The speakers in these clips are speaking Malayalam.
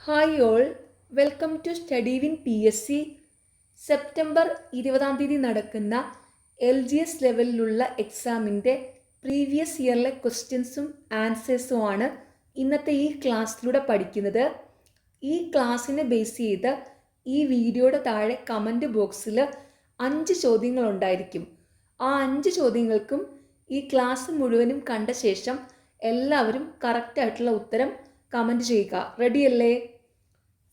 Hi all, welcome to study win PSC. September 20 നടക്കുന്ന LGS ലെവലിലുള്ള എക്സാമിൻ്റെ പ്രീവിയസ് ഇയറിലെ ക്വസ്റ്റ്യൻസും ആൻസേഴ്സും ആണ് ഇന്നത്തെ ഈ ക്ലാസ്സിലൂടെ പഠിക്കുന്നത്. ഈ ക്ലാസ്സിനെ ബേസ് ചെയ്ത് ഈ വീഡിയോയുടെ താഴെ കമൻറ്റ് ബോക്സിൽ 5 ചോദ്യങ്ങളുണ്ടായിരിക്കും. ആ 5 ചോദ്യങ്ങൾക്കും ഈ ക്ലാസ് മുഴുവനും കണ്ട ശേഷം എല്ലാവരും കറക്റ്റായിട്ടുള്ള ഉത്തരം കമൻറ്റ് ചെയ്യുക. റെഡിയല്ലേ?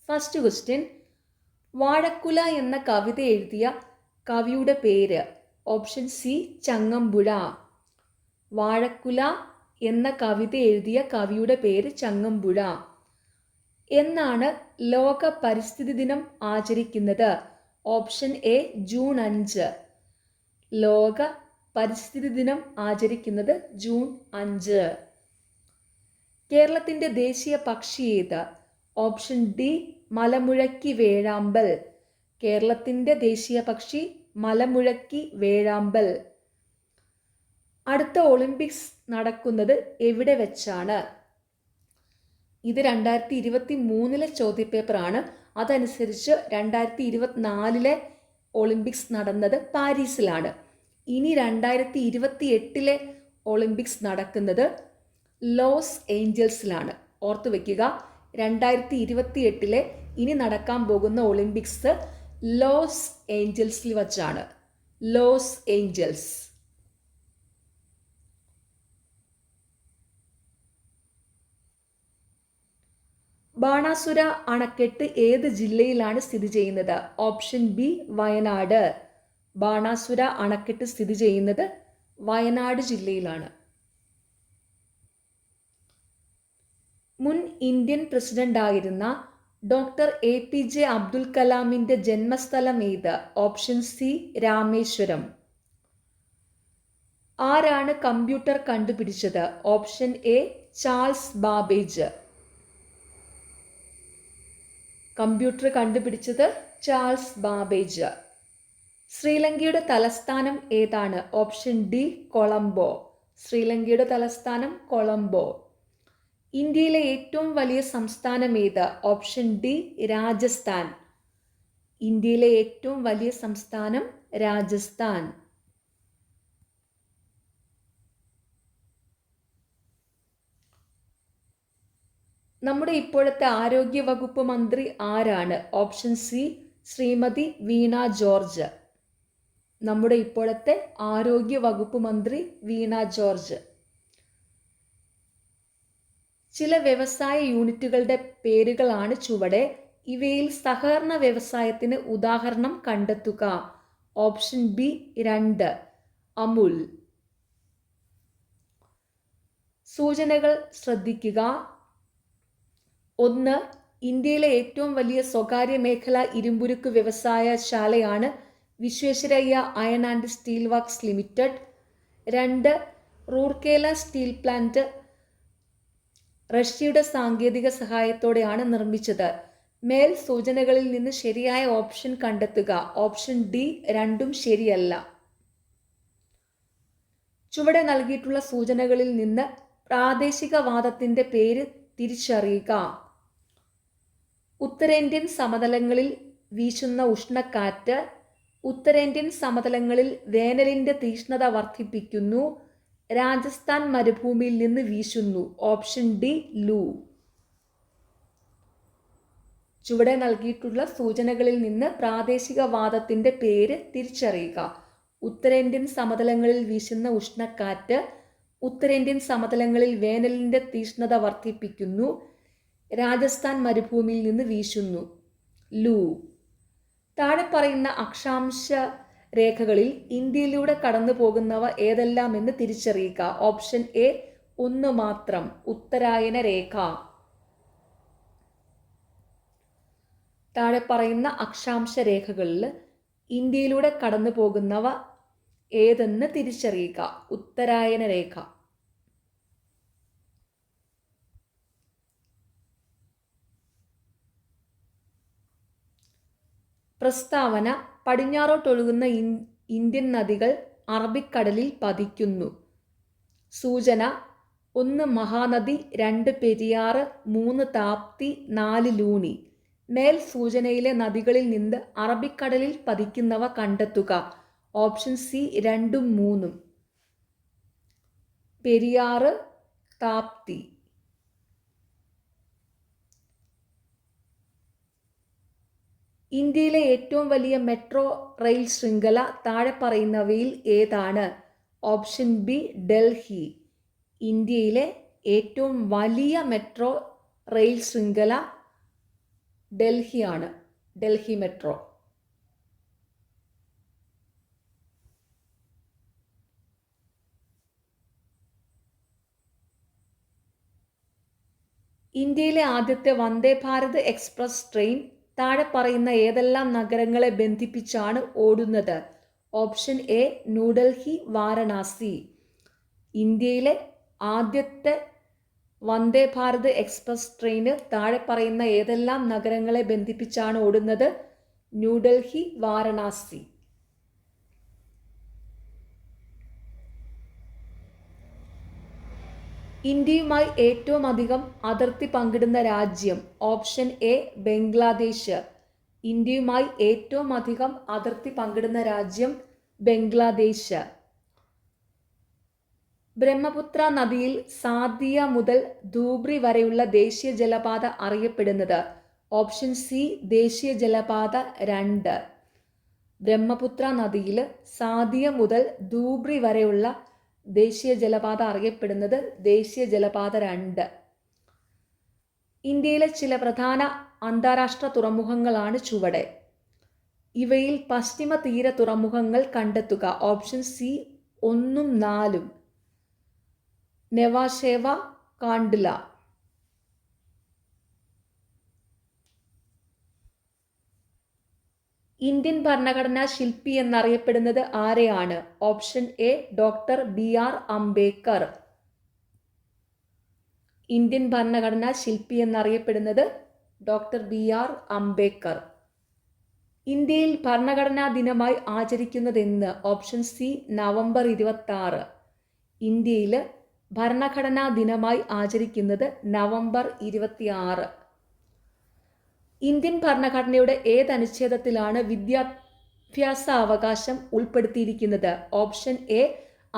ഫസ്റ്റ് ക്വസ്റ്റ്യൻ, വാഴക്കുല എന്ന കവിത എഴുതിയ കവിയുടെ പേര്? Option C, Changampuzha. വാഴക്കുല എന്ന കവിത എഴുതിയ കവിയുടെ പേര് ചങ്ങമ്പുഴ. എന്നാണ് ലോക പരിസ്ഥിതി ദിനം ആചരിക്കുന്നത്? Option A, June 5. ലോക പരിസ്ഥിതി ദിനം ആചരിക്കുന്നത് ജൂൺ 5. കേരളത്തിൻ്റെ ദേശീയ പക്ഷി ഏത്? ഓപ്ഷൻ ഡി, മലമുഴക്കി വേഴാമ്പൽ. കേരളത്തിൻ്റെ ദേശീയ പക്ഷി മലമുഴക്കി വേഴാമ്പൽ. അടുത്ത ഒളിമ്പിക്സ് നടക്കുന്നത് എവിടെ വെച്ചാണ്? ഇത് 2023 ചോദ്യപേപ്പറാണ്. അതനുസരിച്ച് 2024 ഒളിമ്പിക്സ് നടന്നത് പാരീസിലാണ്. ഇനി 2028 ഒളിമ്പിക്സ് നടക്കുന്നത് ലോസ് ഏഞ്ചൽസിലാണ്. ഓർത്തു വയ്ക്കുക, 2028 ഇനി നടക്കാൻ പോകുന്ന ഒളിമ്പിക്സ് ലോസ് ഏഞ്ചൽസിൽ വച്ചാണ്. Los Angeles. ബാണാസുര അണക്കെട്ട് ഏത് ജില്ലയിലാണ് സ്ഥിതി ചെയ്യുന്നത്? Option B, Wayanad. ബാണാസുര അണക്കെട്ട് സ്ഥിതി ചെയ്യുന്നത് വയനാട് ജില്ലയിലാണ്. മുൻ ഇന്ത്യൻ പ്രസിഡന്റായിരുന്ന ഡോക്ടർ APJ അബ്ദുൽ കലാമിൻ്റെ ജന്മസ്ഥലം ഏത്? Option C, Rameswaram. ആരാണ് കമ്പ്യൂട്ടർ കണ്ടുപിടിച്ചത്? Option A, Charles Babbage. Computer കണ്ടുപിടിച്ചത് ചാൾസ് ബാബേജ്. ശ്രീലങ്കയുടെ തലസ്ഥാനം ഏതാണ്? Option D, Colombo. ശ്രീലങ്കയുടെ തലസ്ഥാനം കൊളംബോ. ഇന്ത്യയിലെ ഏറ്റവും വലിയ സംസ്ഥാനം ഏത്? Option D, Rajasthan. ഇന്ത്യയിലെ ഏറ്റവും വലിയ സംസ്ഥാനം രാജസ്ഥാൻ. നമ്മുടെ ഇപ്പോഴത്തെ ആരോഗ്യ വകുപ്പ് മന്ത്രി ആരാണ്? ഓപ്ഷൻ സി, ശ്രീമതി വീണ ജോർജ്. നമ്മുടെ ഇപ്പോഴത്തെ ആരോഗ്യ വകുപ്പ് മന്ത്രി വീണ ജോർജ്. ചില വ്യവസായ യൂണിറ്റുകളുടെ പേരുകളാണ് ചുവടെ. ഇവയിൽ സഹകരണ വ്യവസായത്തിന് ഉദാഹരണം കണ്ടെത്തുക. Option B, 2, Amul. സൂചനകൾ ശ്രദ്ധിക്കുക. 1, ഇന്ത്യയിലെ ഏറ്റവും വലിയ സ്വകാര്യ മേഖല ഇരുമ്പുരുക്ക് വ്യവസായശാലയാണ് Visvesvaraya iron and steel works limited. 2, Rourkela steel plant റഷ്യയുടെ സാങ്കേതിക സഹായത്തോടെയാണ് നിർമ്മിച്ചത്. മേൽ സൂചനകളിൽ നിന്ന് ശരിയായ ഓപ്ഷൻ കണ്ടെത്തുക. ഓപ്ഷൻ ഡി, 2ഉം ശരിയല്ല. ചുവടെ നൽകിയിട്ടുള്ള സൂചനകളിൽ നിന്ന് പ്രാദേശികവാദത്തിൻ്റെ പേര് തിരിച്ചറിയുക. ഉത്തരേന്ത്യൻ സമതലങ്ങളിൽ വീശുന്ന ഉഷ്ണക്കാറ്റ്. ഉത്തരേന്ത്യൻ സമതലങ്ങളിൽ വേനലിൻ്റെ തീക്ഷ്ണത വർദ്ധിപ്പിക്കുന്നു. രാജസ്ഥാൻ മരുഭൂമിയിൽ നിന്ന് വീശുന്നു. ഓപ്ഷൻ ഡി, ലൂ. ചുവടെ നൽകിയിട്ടുള്ള സൂചനകളിൽ നിന്ന് പ്രാദേശികവാദത്തിൻ്റെ പേര് തിരിച്ചറിയുക. ഉത്തരേന്ത്യൻ സമതലങ്ങളിൽ വീശുന്ന ഉഷ്ണക്കാറ്റ്. ഉത്തരേന്ത്യൻ സമതലങ്ങളിൽ വേനലിൻ്റെ തീക്ഷ്ണത വർദ്ധിപ്പിക്കുന്നു. രാജസ്ഥാൻ മരുഭൂമിയിൽ നിന്ന് വീശുന്നു. ലൂ. താഴെ പറയുന്ന അക്ഷാംശ രേഖകളിൽ ഇന്ത്യയിലൂടെ കടന്നു പോകുന്നവ ഏതെല്ലാമെന്ന് തിരിച്ചറിയുക. ഓപ്ഷൻ എ, 1 മാത്രം, ഉത്തരായന രേഖ. താഴെ പറയുന്ന അക്ഷാംശ രേഖകളിൽ ഇന്ത്യയിലൂടെ കടന്നു പോകുന്നവ ഏതെന്ന് തിരിച്ചറിയുക. ഉത്തരായന രേഖ. പ്രസ്താവന: പടിഞ്ഞാറോട്ടൊഴുകുന്ന ഇന്ത്യൻ നദികൾ അറബിക്കടലിൽ പതിക്കുന്നു. സൂചന: 1 മഹാനദി, 2 പെരിയാറ്, 3 താപ്തി, 4 ലൂണി. മേൽ സൂചനയിലെ നദികളിൽ നിന്ന് അറബിക്കടലിൽ പതിക്കുന്നവ കണ്ടെത്തുക. ഓപ്ഷൻ സി 2ഉം 3ഉം. പെരിയാറ്, താപ്തി. ഇന്ത്യയിലെ ഏറ്റവും വലിയ മെട്രോ റെയിൽ ശൃംഖല താഴെ പറയുന്നവയിൽ ഏതാണ്? Option B Delhi. ഇന്ത്യയിലെ ഏറ്റവും വലിയ മെട്രോ റെയിൽ ശൃംഖല ഡൽഹിയാണ്. ഡൽഹി മെട്രോ. ഇന്ത്യയിലെ ആദ്യത്തെ വന്ദേ ഭാരത് എക്സ്പ്രസ് ട്രെയിൻ താഴെ പറയുന്ന ഏതെല്ലാം നഗരങ്ങളെ ബന്ധിപ്പിച്ചാണ് ഓടുന്നത്? Option A New Delhi, Varanasi. ഇന്ത്യയിലെ ആദ്യത്തെ വന്ദേ ഭാരത് എക്സ്പ്രസ് ട്രെയിന് താഴെ പറയുന്ന ഏതെല്ലാം നഗരങ്ങളെ ബന്ധിപ്പിച്ചാണ് ഓടുന്നത്? ന്യൂഡൽഹി, വാരണാസി. ഇന്ത്യയുമായി ഏറ്റവും അധികം അതിർത്തി പങ്കിടുന്ന രാജ്യം? Option A Bangladesh. ഇന്ത്യയുമായി ഏറ്റവും അധികം അതിർത്തി പങ്കിടുന്ന രാജ്യം ബംഗ്ലാദേശ്. ബ്രഹ്മപുത്ര നദിയിൽ സാദിയ മുതൽ ധൂബ്രി വരെയുള്ള ദേശീയ ജലപാത അറിയപ്പെടുന്നത്? ഓപ്ഷൻ സി ദേശീയ ജലപാത 2. ബ്രഹ്മപുത്ര നദിയിൽ സാദിയ മുതൽ ധൂബ്രി വരെയുള്ള ദേശീയ ജലപാത അറിയപ്പെടുന്നത് ദേശീയ ജലപാത 2. ഇന്ത്യയിലെ ചില പ്രധാന അന്താരാഷ്ട്ര തുറമുഖങ്ങളാണ് ചുവടെ. ഇവയിൽ പശ്ചിമ തീര തുറമുഖങ്ങൾ കണ്ടെത്തുക. ഓപ്ഷൻ സി 1ഉം 4ഉം. നെവാഷേവ, കാണ്ഡ്ല. ഇന്ത്യൻ ഭരണഘടനാ ശില്പി എന്നറിയപ്പെടുന്നത് ആരെയാണ്? Option A doctor BR Ambedkar. Indian ഭരണഘടനാ ശില്പി എന്നറിയപ്പെടുന്നത് ഡോക്ടർ BR അംബേദ്കർ. ഇന്ത്യയിൽ ഭരണഘടനാ ദിനമായി ആചരിക്കുന്നതെന്ന്? Option C November 26. ഇന്ത്യയിൽ ഭരണഘടനാ ദിനമായി ആചരിക്കുന്നത് നവംബർ 26. ഇന്ത്യൻ ഭരണഘടനയുടെ ഏതനുച്ഛേദത്തിലാണ് വിദ്യാഭ്യാസ അവകാശം ഉൾപ്പെടുത്തിയിരിക്കുന്നത്? ഓപ്ഷൻ എ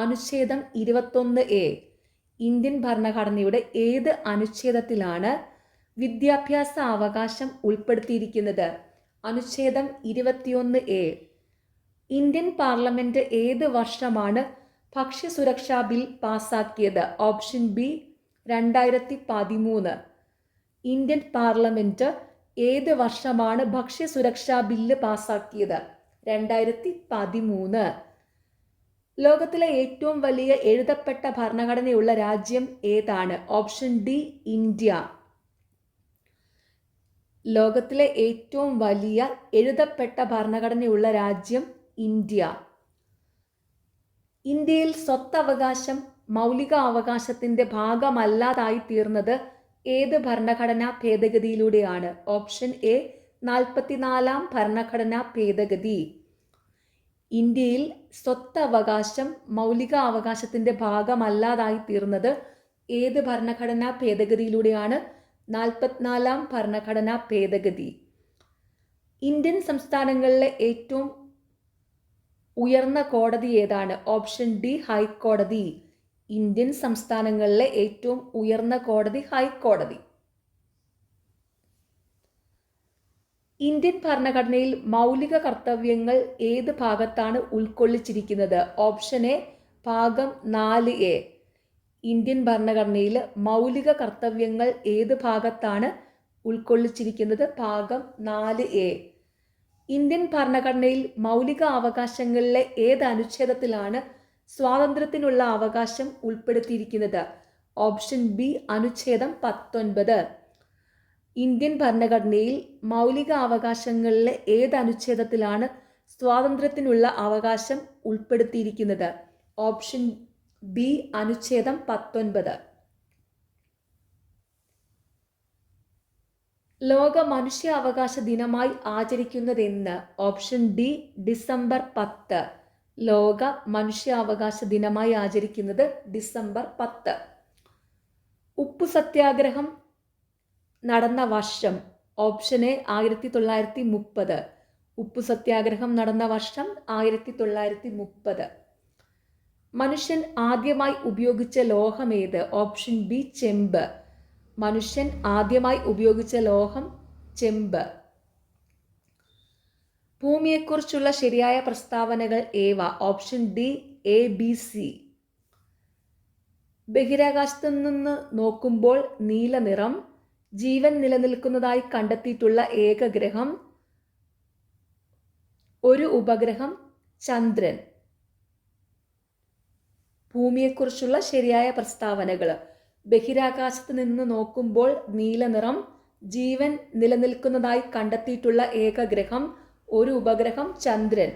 അനുച്ഛേദം 21A. ഇന്ത്യൻ ഭരണഘടനയുടെ ഏത് അനുച്ഛേദത്തിലാണ് വിദ്യാഭ്യാസ അവകാശം ഉൾപ്പെടുത്തിയിരിക്കുന്നത്? അനുച്ഛേദം 21A. ഇന്ത്യൻ പാർലമെന്റ് ഏത് വർഷമാണ് ഭക്ഷ്യസുരക്ഷാ ബിൽ പാസാക്കിയത്? Option B 2013. ഇന്ത്യൻ പാർലമെന്റ് ഏത് വർഷമാണ് ഭക്ഷ്യസുരക്ഷാ ബില്ല് പാസാക്കിയത്? 2013. ലോകത്തിലെ ഏറ്റവും വലിയ എഴുതപ്പെട്ട ഭരണഘടനയുള്ള രാജ്യം ഏതാണ്? Option D India. ലോകത്തിലെ ഏറ്റവും വലിയ എഴുതപ്പെട്ട ഭരണഘടനയുള്ള രാജ്യം ഇന്ത്യ. ഇന്ത്യയിൽ സ്വത്തവകാശം മൗലിക അവകാശത്തിന്റെ ഭാഗമല്ലാതായി തീർന്നത് ഏത് ഭരണഘടനാ ഭേദഗതിയിലൂടെയാണ്? ഓപ്ഷൻ എ 44ാം ഭരണഘടനാ ഭേദഗതി. ഇന്ത്യയിൽ സ്വത്തവകാശം മൗലിക അവകാശത്തിന്റെ ഭാഗമല്ലാതായി തീർന്നത് ഏത് ഭരണഘടനാ ഭേദഗതിയിലൂടെയാണ്? 44ാം ഭരണഘടനാ ഭേദഗതി. ഇന്ത്യൻ സംസ്ഥാനങ്ങളിലെ ഏറ്റവും ഉയർന്ന കോടതി ഏതാണ്? ഓപ്ഷൻ ഡി ഹൈക്കോടതി. ഇന്ത്യൻ സംസ്ഥാനങ്ങളിലെ ഏറ്റവും ഉയർന്ന കോടതി ഹൈക്കോടതി. ഇന്ത്യൻ ഭരണഘടനയിൽ മൗലിക കർത്തവ്യങ്ങൾ ഏത് ഭാഗത്താണ് ഉൾക്കൊള്ളിച്ചിരിക്കുന്നത്? ഓപ്ഷൻ എ ഭാഗം 4A. ഇന്ത്യൻ ഭരണഘടനയിൽ മൗലിക കർത്തവ്യങ്ങൾ ഏത് ഭാഗത്താണ് ഉൾക്കൊള്ളിച്ചിരിക്കുന്നത്? ഭാഗം 4A. ഇന്ത്യൻ ഭരണഘടനയിൽ മൗലിക അവകാശങ്ങളിലെ ഏത് അനുച്ഛേദത്തിലാണ് സ്വാതന്ത്ര്യത്തിനുള്ള അവകാശം ഉൾപ്പെടുത്തിയിരിക്കുന്നത്? ഓപ്ഷൻ ബി അനുച്ഛേദം 19. ഇന്ത്യൻ ഭരണഘടനയിൽ മൗലിക അവകാശങ്ങളിലെ ഏത് അനുച്ഛേദത്തിലാണ് സ്വാതന്ത്ര്യത്തിനുള്ള അവകാശം ഉൾപ്പെടുത്തിയിരിക്കുന്നത്? ഓപ്ഷൻ ബി അനുച്ഛേദം 19. ലോക മനുഷ്യാവകാശ ദിനമായി ആചരിക്കുന്നതെന്ന്? Option D December 10. ലോക മനുഷ്യാവകാശ ദിനമായി ആചരിക്കുന്നത് ഡിസംബർ 10. ഉപ്പു സത്യാഗ്രഹം നടന്ന വർഷം ഓപ്ഷൻ എ 1930. ഉപ്പു സത്യാഗ്രഹം നടന്ന വർഷം 1930. മനുഷ്യൻ ആദ്യമായി ഉപയോഗിച്ച ലോഹമേത്? ഓപ്ഷൻ ബി ചെമ്പ്. മനുഷ്യൻ ആദ്യമായി ഉപയോഗിച്ച ലോഹം ചെമ്പ്. ഭൂമിയെക്കുറിച്ചുള്ള ശരിയായ പ്രസ്താവനകൾ ഏവ? Option D A B C. ബഹിരാകാശത്തു നിന്ന് നോക്കുമ്പോൾ നീല നിറം. ജീവൻ നിലനിൽക്കുന്നതായി കണ്ടെത്തിയിട്ടുള്ള ഏക ഗ്രഹം, ഒരു ഉപഗ്രഹം, ചന്ദ്രൻ. ഭൂമിയെക്കുറിച്ചുള്ള ശരിയായ പ്രസ്താവനകൾ: ബഹിരാകാശത്ത് നിന്ന് നോക്കുമ്പോൾ നീല നിറം, ജീവൻ നിലനിൽക്കുന്നതായി കണ്ടെത്തിയിട്ടുള്ള ഏക ഗ്രഹം, ഒരു ഉപഗ്രഹം, ചന്ദ്രൻ.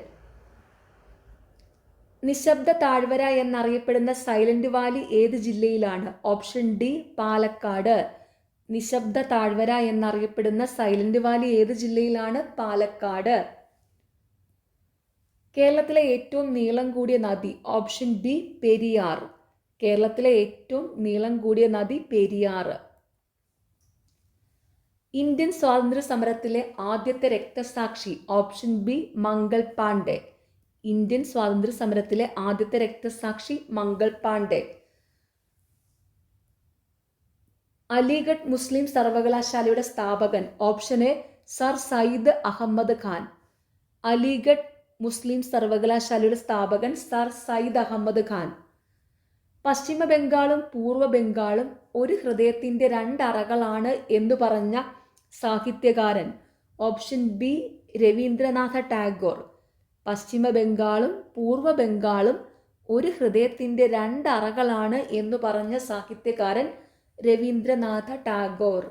നിശബ്ദ താഴ്വര എന്നറിയപ്പെടുന്ന സൈലന്റ് വാലി ഏത് ജില്ലയിലാണ്? Option D Palakkad. നിശബ്ദ താഴ്വര എന്നറിയപ്പെടുന്ന സൈലന്റ് വാലി ഏത് ജില്ലയിലാണ്? പാലക്കാട്. കേരളത്തിലെ ഏറ്റവും നീളം കൂടിയ നദി? Option B Periyar. കേരളത്തിലെ ഏറ്റവും നീളം കൂടിയ നദി പെരിയാർ. ഇന്ത്യൻ സ്വാതന്ത്ര്യ സമരത്തിലെ ആദ്യത്തെ രക്തസാക്ഷി? Option B Mangal Pandey. Indian സ്വാതന്ത്ര്യ സമരത്തിലെ ആദ്യത്തെ രക്തസാക്ഷി മംഗൾ പാണ്ഡെ. അലിഗഡ് മുസ്ലിം സർവകലാശാലയുടെ സ്ഥാപകൻ? Option A sir Syed Ahmed Khan. Aligarh Muslim സർവകലാശാലയുടെ സ്ഥാപകൻ സർ സയ്യിദ് അഹമ്മദ് ഖാൻ. പശ്ചിമ ബംഗാളും പൂർവ്വ ബംഗാളും ഒരു ഹൃദയത്തിൻ്റെ രണ്ടറകളാണ് എന്നു പറഞ്ഞ സാഹിത്യകാരൻ? Option B Rabindranath Tagore. പശ്ചിമ ബംഗാളും പൂർവ്വ ബംഗാളും ഒരു ഹൃദയത്തിൻ്റെ രണ്ടറകളാണ് എന്നു പറഞ്ഞ സാഹിത്യകാരൻ രവീന്ദ്രനാഥ ടാഗോർ.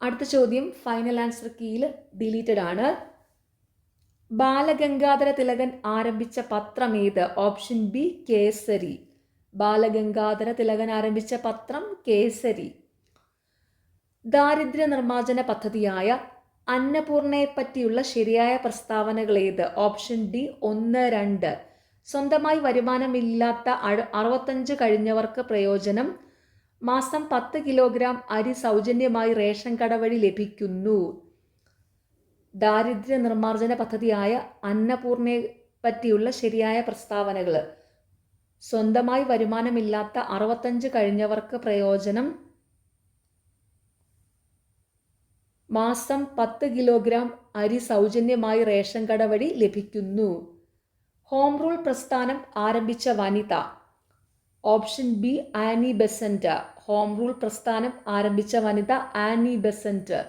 അടുത്ത ചോദ്യം ഫൈനൽ ആൻസർ കീയിൽ ഡിലീറ്റഡ് ആണ്. ബാലഗംഗാധര തിലകൻ ആരംഭിച്ച പത്രം ഏത്? Option B Kesari. ബാലഗംഗാധര തിലകൻ ആരംഭിച്ച പത്രം കേസരി. ദാരിദ്ര്യ നിർമ്മാർജ്ജന പദ്ധതിയായ അന്നപൂർണയെപ്പറ്റിയുള്ള ശരിയായ പ്രസ്താവനകൾ ഏത്? Option D 1, 2. സ്വന്തമായി വരുമാനമില്ലാത്ത 65 കഴിഞ്ഞവർക്ക് പ്രയോജനം. മാസം 10 കിലോഗ്രാം അരി സൗജന്യമായി റേഷൻ കട വഴി ലഭിക്കുന്നു. ദാരിദ്ര്യ നിർമ്മാർജ്ജന പദ്ധതിയായ അന്നപൂർണയെ പറ്റിയുള്ള ശരിയായ പ്രസ്താവനകൾ: സ്വന്തമായി വരുമാനമില്ലാത്ത 65 കഴിഞ്ഞവർക്ക് പ്രയോജനം. മാസം 10 കിലോഗ്രാം അരി സൗജന്യമായി റേഷൻ കട വഴി ലഭിക്കുന്നു. ഹോം റൂൾ പ്രസ്ഥാനം ആരംഭിച്ച വനിത? Option B Annie Besant. Home rule പ്രസ്ഥാനം ആരംഭിച്ച വനിത ആനി ബെസന്റ്.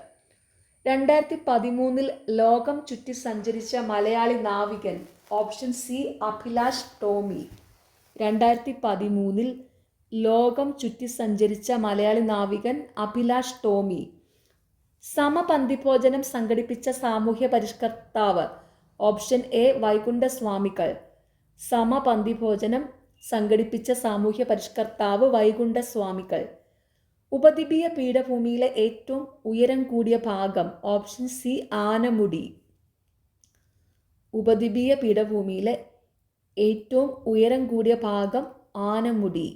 2013 ലോകം ചുറ്റി സഞ്ചരിച്ച മലയാളി നാവികൻ? Option C Abhilash Tomy. 2013 ലോകം ചുറ്റി സഞ്ചരിച്ച മലയാളി നാവികൻ അഭിലാഷ് ടോമി. സമപന്തിഭോജനം സംഘടിപ്പിച്ച സാമൂഹ്യ പരിഷ്കർത്താവ്? Option A വൈകുണ്ഠസ്വാമികൾ. സമപന്തിഭോജനം സംഘടിപ്പിച്ച സാമൂഹ്യ പരിഷ്കർത്താവ് വൈകുണ്ഠസ്വാമികൾ. ഉപദ്വീപീയ പീഠഭൂമിയിലെ ഏറ്റവും ഉയരം കൂടിയ ഭാഗം? Option C Anamudi. ഉപദ്വീപീയ പീഠഭൂമിയിലെ ഏറ്റവും ഉയരം കൂടിയ ഭാഗം ആനമുടി.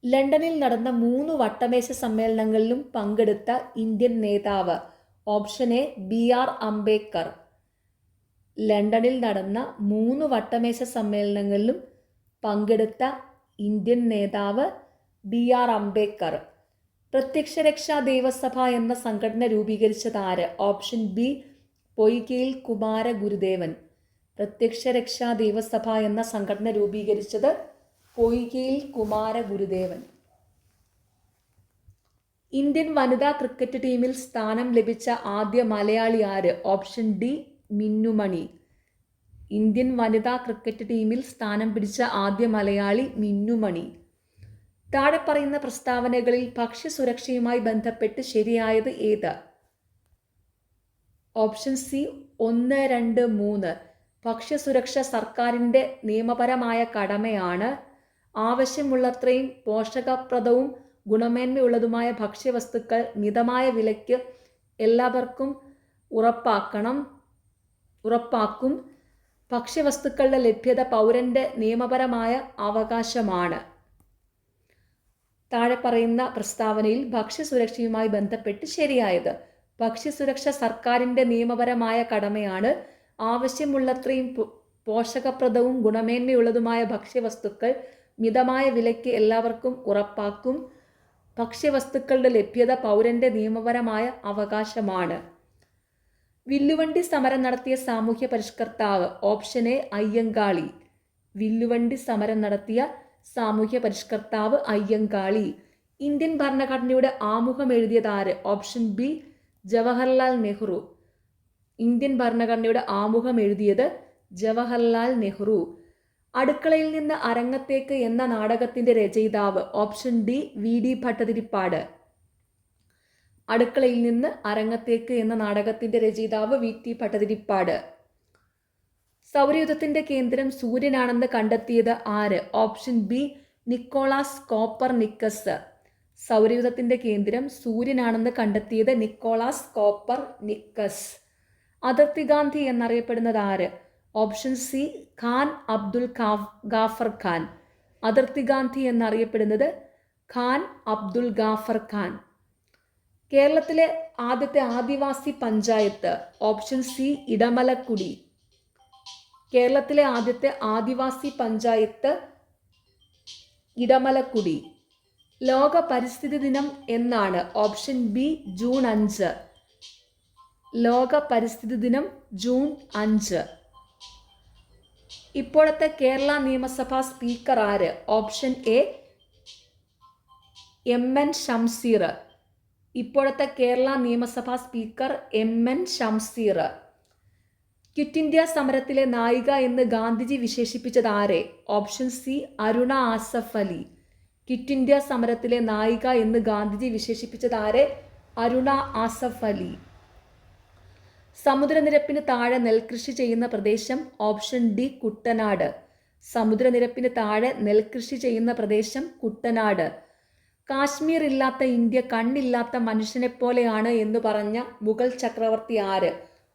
ലണ്ടനിൽ നടന്ന 3 വട്ടമേശ സമ്മേളനങ്ങളിലും പങ്കെടുത്ത ഇന്ത്യൻ നേതാവ്? Option A B R Ambedkar. ലണ്ടനിൽ നടന്ന 3 വട്ടമേശ സമ്മേളനങ്ങളിലും പങ്കെടുത്ത ഇന്ത്യൻ നേതാവ് ബി ആർ അംബേദ്കർ. പ്രത്യക്ഷരക്ഷാ ദേവസഭ എന്ന സംഘടന രൂപീകരിച്ചത് ആര്? ഓപ്ഷൻ ബി പൊയ്കയിൽ കുമാര ഗുരുദേവൻ. പ്രത്യക്ഷരക്ഷാ ദേവസഭ എന്ന സംഘടന രൂപീകരിച്ചത് പൊയ്കയിൽ കുമാര ഗുരുദേവൻ. ഇന്ത്യൻ വനിതാ ക്രിക്കറ്റ് ടീമിൽ സ്ഥാനം ലഭിച്ച ആദ്യ മലയാളി ആര്? Option D Minnu Mani. ഇന്ത്യൻ വനിതാ ക്രിക്കറ്റ് ടീമിൽ സ്ഥാനം പിടിച്ച ആദ്യ മലയാളി മിന്നുമണി. താഴെ പറയുന്ന പ്രസ്താവനകളിൽ ഭക്ഷ്യസുരക്ഷയുമായി ബന്ധപ്പെട്ട് ശരിയായത് ഏത്? Option C 1, 2, 3. ഭക്ഷ്യസുരക്ഷ സർക്കാരിൻ്റെ നിയമപരമായ കടമയാണ്. ആവശ്യമുള്ളത്രയും പോഷകപ്രദവും ഗുണമേന്മയുള്ളതുമായ ഭക്ഷ്യവസ്തുക്കൾ മിതമായ വിലയ്ക്ക് എല്ലാവർക്കും ഉറപ്പാക്കും. ഭക്ഷ്യവസ്തുക്കളുടെ ലഭ്യത പൗരൻ്റെ നിയമപരമായ അവകാശമാണ്. താഴെ പറയുന്ന പ്രസ്താവനയിൽ ഭക്ഷ്യസുരക്ഷയുമായി ബന്ധപ്പെട്ട് ശരിയായത്. ഭക്ഷ്യസുരക്ഷ സർക്കാരിൻ്റെ നിയമപരമായ കടമയാണ്. ആവശ്യമുള്ളത്രയും പോഷകപ്രദവും ഗുണമേന്മയുള്ളതുമായ ഭക്ഷ്യവസ്തുക്കൾ മിതമായ വിലയ്ക്ക് എല്ലാവർക്കും ഉറപ്പാക്കും. ഭക്ഷ്യവസ്തുക്കളുടെ ലഭ്യത പൗരന്റെ നിയമപരമായ അവകാശമാണ്. വില്ലുവണ്ടി സമരം നടത്തിയ സാമൂഹ്യ പരിഷ്കർത്താവ്. Option A Ayyankali. വില്ലുവണ്ടി സമരം നടത്തിയ സാമൂഹ്യ പരിഷ്കർത്താവ് അയ്യങ്കാളി. ഇന്ത്യൻ ഭരണഘടനയുടെ ആമുഖം എഴുതിയത് ആര്? Option B Jawaharlal Nehru. Indian ഭരണഘടനയുടെ ആമുഖം എഴുതിയത് ജവഹർലാൽ നെഹ്റു. അടുക്കളയിൽ നിന്ന് അരങ്ങത്തേക്ക് എന്ന നാടകത്തിന്റെ രചയിതാവ്. Option D V D Bhattathiripad. അടുക്കളയിൽ നിന്ന് അരങ്ങത്തേക്ക് എന്ന നാടകത്തിന്റെ രചയിതാവ് വി ടി ഭട്ടതിരിപ്പാട്. സൗരയൂഥത്തിന്റെ കേന്ദ്രം സൂര്യനാണെന്ന് കണ്ടെത്തിയത് ആര്? Option B Nicolaus Copernicus. സൗരയൂഥത്തിന്റെ കേന്ദ്രം സൂര്യനാണെന്ന് കണ്ടെത്തിയത് നിക്കോളാസ് കോപ്പർനിക്കസ്. അതിർത്തി ഗാന്ധി എന്നറിയപ്പെടുന്നത് ആര്? Option C Khan Abdul Ghaffar Khan. അതിർത്തി ഗാന്ധി എന്നറിയപ്പെടുന്നത് ഖാൻ അബ്ദുൽ ഗാഫർ ഖാൻ. കേരളത്തിലെ ആദ്യത്തെ ആദിവാസി പഞ്ചായത്ത്. Option C Edamalakkudi. കേരളത്തിലെ ആദ്യത്തെ ആദിവാസി പഞ്ചായത്ത് ഇടമലക്കുടി. ലോക പരിസ്ഥിതി ദിനം എന്നാണ്? Option B June 5. ലോക പരിസ്ഥിതി ദിനം ജൂൺ 5. ഇപ്പോഴത്തെ കേരള നിയമസഭാ സ്പീക്കർ ആര്? Option A M N Shamseer. ഇപ്പോഴത്തെ കേരള നിയമസഭാ speaker M N Shamseer. Quit India സമരത്തിലെ നായിക എന്ന് ഗാന്ധിജി വിശേഷിപ്പിച്ചത് ആരെ? Option C Aruna Asaf Ali. Quit India സമരത്തിലെ നായിക എന്ന് ഗാന്ധിജി വിശേഷിപ്പിച്ചത് ആരെ? അരുണ ആസഫ് അലി. സമുദ്രനിരപ്പിന് താഴെ നെൽകൃഷി ചെയ്യുന്ന പ്രദേശം. Option D Kuttanad. സമുദ്രനിരപ്പിന് താഴെ നെൽകൃഷി ചെയ്യുന്ന പ്രദേശം കുട്ടനാട്. കാശ്മീർ ഇല്ലാത്ത ഇന്ത്യ കണ്ണില്ലാത്ത മനുഷ്യനെ പോലെയാണ് എന്ന് പറഞ്ഞ മുഗൾ ചക്രവർത്തി ആര്?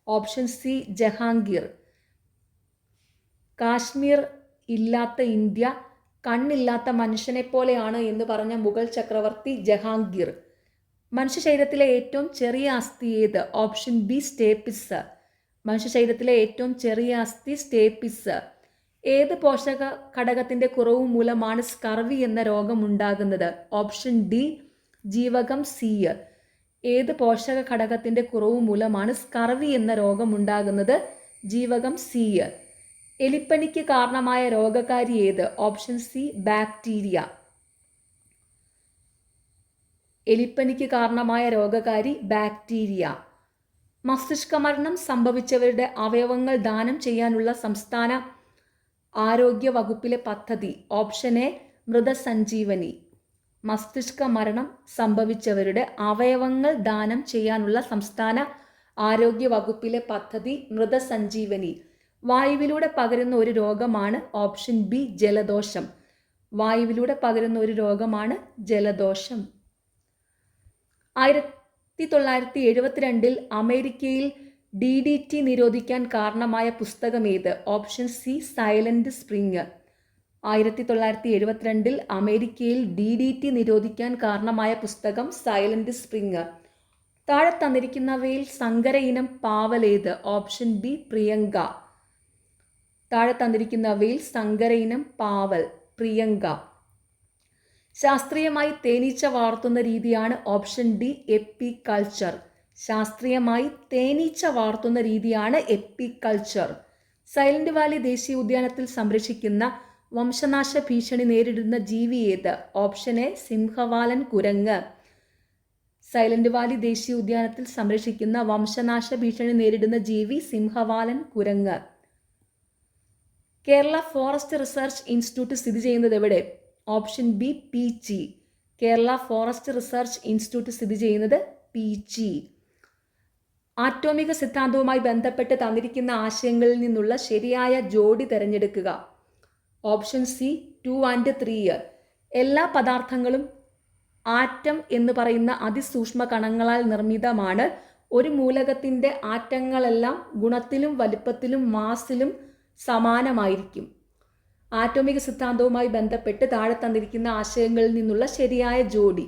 Option C Jahangir. കാശ്മീർ ഇല്ലാത്ത ഇന്ത്യ കണ്ണില്ലാത്ത മനുഷ്യനെ പോലെയാണ് എന്ന് പറഞ്ഞ മുഗൾ ചക്രവർത്തി ജഹാംഗീർ. മനുഷ്യ ശരീരത്തിലെ ഏറ്റവും ചെറിയ അസ്ഥി ഏത്? Option B stapes. മനുഷ്യ ശരീരത്തിലെ ഏറ്റവും ചെറിയ അസ്ഥി സ്റ്റേപ്പിസ്. ഏത് പോഷക ഘടകത്തിന്റെ കുറവ് മൂലമാണ് സ്കർവി എന്ന രോഗം ഉണ്ടാകുന്നത്? ഓപ്ഷൻ ഡി ജീവകം സി. ഏത് പോഷക ഘടകത്തിന്റെ കുറവ് മൂലമാണ് സ്കർവി എന്ന രോഗം ഉണ്ടാകുന്നത്? ജീവകം സി. എലിപ്പനിക്ക് കാരണമായ രോഗകാരി ഏത്? Option C bacteria. എലിപ്പനിക്ക് കാരണമായ രോഗകാരി ബാക്ടീരിയ. മസ്തിഷ്ക മരണം സംഭവിച്ചവരുടെ അവയവങ്ങൾ ദാനം ചെയ്യാനുള്ള സംസ്ഥാന ആരോഗ്യ വകുപ്പിലെ പദ്ധതി. ഓപ്ഷൻ എ മൃതസഞ്ജീവനി. മസ്തിഷ്ക മരണം സംഭവിച്ചവരുടെ അവയവങ്ങൾ ദാനം ചെയ്യാനുള്ള സംസ്ഥാന ആരോഗ്യ വകുപ്പിലെ പദ്ധതി മൃതസഞ്ജീവനി. വായുവിലൂടെ പകരുന്ന ഒരു രോഗമാണ്? ഓപ്ഷൻ ബി ജലദോഷം. വായുവിലൂടെ പകരുന്ന ഒരു രോഗമാണ് ജലദോഷം. 1972 അമേരിക്കയിൽ DDT നിരോധിക്കാൻ കാരണമായ പുസ്തകം ഏത്? Option C silent spring. 1972 അമേരിക്കയിൽ DDT നിരോധിക്കാൻ കാരണമായ പുസ്തകം സൈലന്റ് സ്പ്രിംഗ്. താഴെ തന്നിരിക്കുന്നവയിൽ സങ്കര ഇനം പാവൽ ഏത്? Option B Priyanka. താഴെ തന്നിരിക്കുന്നവയിൽ സങ്കര ഇനം പാവൽ പ്രിയങ്ക. ശാസ്ത്രീയമായി തേനീച്ച വളർത്തുന്ന രീതിയാണ്? Option D apiculture. ശാസ്ത്രീയമായി തേനീച്ച വളർത്തുന്ന രീതിയാണ് എപ്പികൾച്ചർ. സൈലന്റ് വാലി ദേശീയ ഉദ്യാനത്തിൽ സംരക്ഷിക്കുന്ന വംശനാശ ഭീഷണി നേരിടുന്ന ജീവി ഏത്? ഓപ്ഷൻ എ സിംഹവാലൻ കുരങ്ങ്. സൈലന്റ് വാലി ദേശീയ ഉദ്യാനത്തിൽ സംരക്ഷിക്കുന്ന വംശനാശ ഭീഷണി നേരിടുന്ന ജീവി സിംഹവാലൻ കുരങ്ങ്. കേരള ഫോറസ്റ്റ് റിസർച്ച് ഇൻസ്റ്റിറ്റ്യൂട്ട് സ്ഥിതി ചെയ്യുന്നത് എവിടെ? Option B Peechi. Kerala forest research institute സ്ഥിതി ചെയ്യുന്നത് പീച്ചി. ആറ്റോമിക സിദ്ധാന്തവുമായി ബന്ധപ്പെട്ട് തന്നിരിക്കുന്ന ആശയങ്ങളിൽ നിന്നുള്ള ശരിയായ ജോഡി തിരഞ്ഞെടുക്കുക. Option C 2 and 3. എല്ലാ പദാർത്ഥങ്ങളും ആറ്റം എന്ന് പറയുന്ന അതിസൂക്ഷ്മ കണങ്ങളാൽ നിർമ്മിതമാണ്. ഒരു മൂലകത്തിൻ്റെ ആറ്റങ്ങളെല്ലാം ഗുണത്തിലും വലിപ്പത്തിലും മാസിലും സമാനമായിരിക്കും. ആറ്റോമിക സിദ്ധാന്തവുമായി ബന്ധപ്പെട്ട് താഴെ തന്നിരിക്കുന്ന ആശയങ്ങളിൽ നിന്നുള്ള ശരിയായ ജോഡി.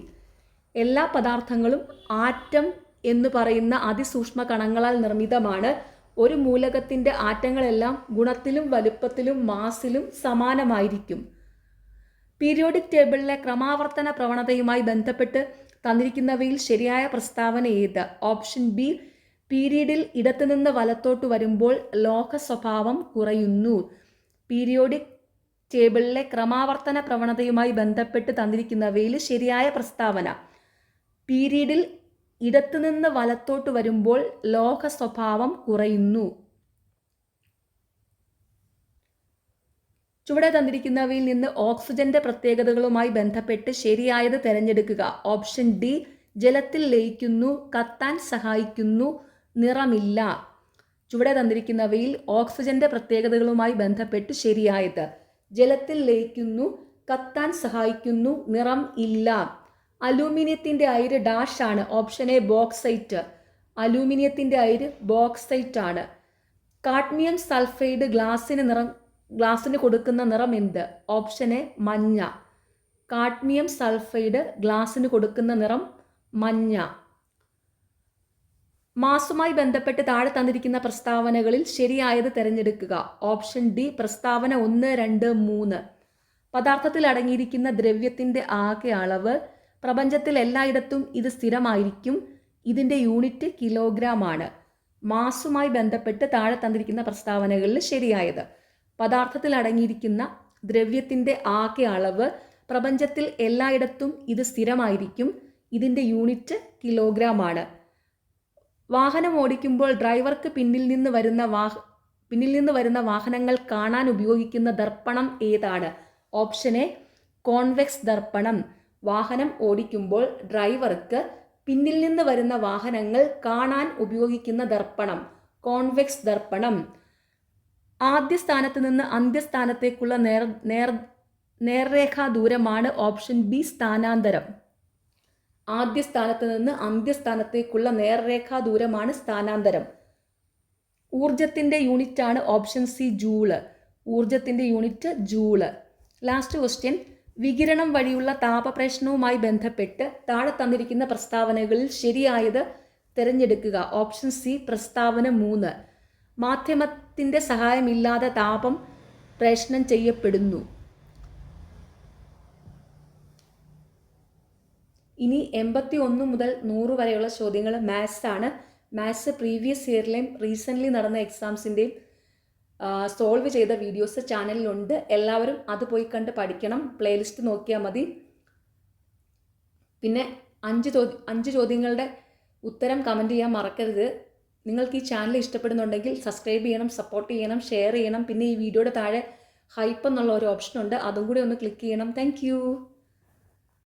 എല്ലാ പദാർത്ഥങ്ങളും ആറ്റം എന്ന് പറയുന്ന അതിസൂക്ഷ്മ കണങ്ങളാൽ നിർമ്മിതമാണ്. ഒരു മൂലകത്തിൻ്റെ ആറ്റങ്ങളെല്ലാം ഗുണത്തിലും വലുപ്പത്തിലും മാസിലും സമാനമായിരിക്കും. പീരിയോഡിക് ടേബിളിലെ ക്രമാവർത്തന പ്രവണതയുമായി ബന്ധപ്പെട്ട് തന്നിരിക്കുന്നവയിൽ ശരിയായ പ്രസ്താവന ഏത്? ഓപ്ഷൻ ബി, പീരീഡിൽ ഇടത്തുനിന്ന് വലത്തോട്ട് വരുമ്പോൾ ലോഹ സ്വഭാവം കുറയുന്നു. പീരിയോഡിക് ടേബിളിലെ ക്രമാവർത്തന പ്രവണതയുമായി ബന്ധപ്പെട്ട് തന്നിരിക്കുന്നവയിൽ ശരിയായ പ്രസ്താവന പീരീഡിൽ ഇടത്തുനിന്ന് വലത്തോട്ട് വരുമ്പോൾ ലോഹ സ്വഭാവം കുറയുന്നു. ചുവടെ തന്നിരിക്കുന്നവയിൽ നിന്ന് ഓക്സിജന്റെ പ്രത്യേകതകളുമായി ബന്ധപ്പെട്ട് ശരിയായത് തിരഞ്ഞെടുക്കുക. ഓപ്ഷൻ ഡി, ജലത്തിൽ ലയിക്കുന്നു, കത്താൻ സഹായിക്കുന്നു, നിറമില്ല. ചുവടെ തന്നിരിക്കുന്നവയിൽ ഓക്സിജന്റെ പ്രത്യേകതകളുമായി ബന്ധപ്പെട്ട് ശരിയായത് ജലത്തിൽ ലയിക്കുന്നു, കത്താൻ സഹായിക്കുന്നു, നിറം ഇല്ല. അലൂമിനിയത്തിന്റെ അയിര് ഡാഷ് ആണ്. Option A, bauxite. അലൂമിനിയത്തിന്റെ അയിര് ബോക്സൈറ്റ് ആണ്. കാഡ്മിയം സൾഫൈഡ് ഗ്ലാസിന് കൊടുക്കുന്ന നിറം എന്ത്? ഓപ്ഷൻ എ, മഞ്ഞ. കാഡ്മിയം സൾഫൈഡ് ഗ്ലാസിന് കൊടുക്കുന്ന നിറം മഞ്ഞ. മാസുമായി ബന്ധപ്പെട്ട് താഴെ തന്നിരിക്കുന്ന പ്രസ്താവനകളിൽ ശരിയായത് തിരഞ്ഞെടുക്കുക. ഓപ്ഷൻ ഡി, പ്രസ്താവന 1, 2, 3. പദാർത്ഥത്തിൽ അടങ്ങിയിരിക്കുന്ന ദ്രവ്യത്തിന്റെ ആകെ അളവ്. പ്രപഞ്ചത്തിൽ എല്ലായിടത്തും ഇത് സ്ഥിരമായിരിക്കും. ഇതിന്റെ യൂണിറ്റ് കിലോഗ്രാം ആണ്. മാസുമായി ബന്ധപ്പെട്ട് താഴെ തന്നിരിക്കുന്ന പ്രസ്താവനകളിൽ ശരിയായത് പദാർത്ഥത്തിൽ അടങ്ങിയിരിക്കുന്ന ദ്രവ്യത്തിന്റെ ആകെ അളവ്. പ്രപഞ്ചത്തിൽ എല്ലായിടത്തും ഇത് സ്ഥിരമായിരിക്കും. ഇതിന്റെ യൂണിറ്റ് കിലോഗ്രാം ആണ്. വാഹനം ഓടിക്കുമ്പോൾ ഡ്രൈവർക്ക് പിന്നിൽ നിന്ന് വരുന്ന വാഹനങ്ങൾ കാണാൻ ഉപയോഗിക്കുന്ന ദർപ്പണം ഏതാണ്? ഓപ്ഷൻ എ, കോൺവെക്സ് ദർപ്പണം. വാഹനം ഓടിക്കുമ്പോൾ ഡ്രൈവർക്ക് പിന്നിൽ നിന്ന് വരുന്ന വാഹനങ്ങൾ കാണാൻ ഉപയോഗിക്കുന്ന ദർപ്പണം കോൺവെക്സ് ദർപ്പണം. ആദ്യ സ്ഥാനത്ത് നിന്ന് അന്ത്യസ്ഥാനത്തേക്കുള്ള നേർരേഖാ ദൂരമാണ് ഓപ്ഷൻ ബി, സ്ഥാനാന്തരം. ആദ്യ സ്ഥാനത്ത് നിന്ന് അന്ത്യസ്ഥാനത്തേക്കുള്ള നേർരേഖാ ദൂരമാണ് സ്ഥാനാന്തരം. ഊർജത്തിന്റെ യൂണിറ്റ് ആണ് ഓപ്ഷൻ സി, ജൂള്. ഊർജത്തിന്റെ യൂണിറ്റ് ജൂള്. ലാസ്റ്റ് ക്വസ്റ്റ്യൻ, വികിരണം വഴിയുള്ള താപപ്രേഷണവുമായി ബന്ധപ്പെട്ട് താഴെ തന്നിരിക്കുന്ന പ്രസ്താവനകളിൽ ശരിയായത് തിരഞ്ഞെടുക്കുക. ഓപ്ഷൻ സി, പ്രസ്താവന 3. മാധ്യമത്തിന്റെ സഹായമില്ലാതെ താപം പ്രേഷണം ചെയ്യപ്പെടുന്നു. ഇനി 81 മുതൽ 100 വരെയുള്ള ചോദ്യങ്ങൾ മാത്സ് ആണ്. മാത്സ് പ്രീവിയസ് ഇയറിലെയും റീസെൻ്റ്ലി നടന്ന എക്സാംസിൻ്റെയും സോൾവ് ചെയ്ത വീഡിയോസ് ചാനലിലുണ്ട്. എല്ലാവരും അത് പോയി കണ്ട് പഠിക്കണം. പ്ലേലിസ്റ്റ് നോക്കിയാൽ മതി. പിന്നെ 5 ചോദ്യങ്ങളുടെ ഉത്തരം കമൻറ്റ് ചെയ്യാൻ മറക്കരുത്. നിങ്ങൾക്ക് ഈ ചാനൽ ഇഷ്ടപ്പെടുന്നുണ്ടെങ്കിൽ സബ്സ്ക്രൈബ് ചെയ്യണം, സപ്പോർട്ട് ചെയ്യണം, ഷെയർ ചെയ്യണം. പിന്നെ ഈ വീഡിയോയുടെ താഴെ ഹൈപ്പ് എന്നുള്ള ഒരു ഓപ്ഷൻ ഉണ്ട്, അതും കൂടി ഒന്ന് ക്ലിക്ക് ചെയ്യണം. താങ്ക്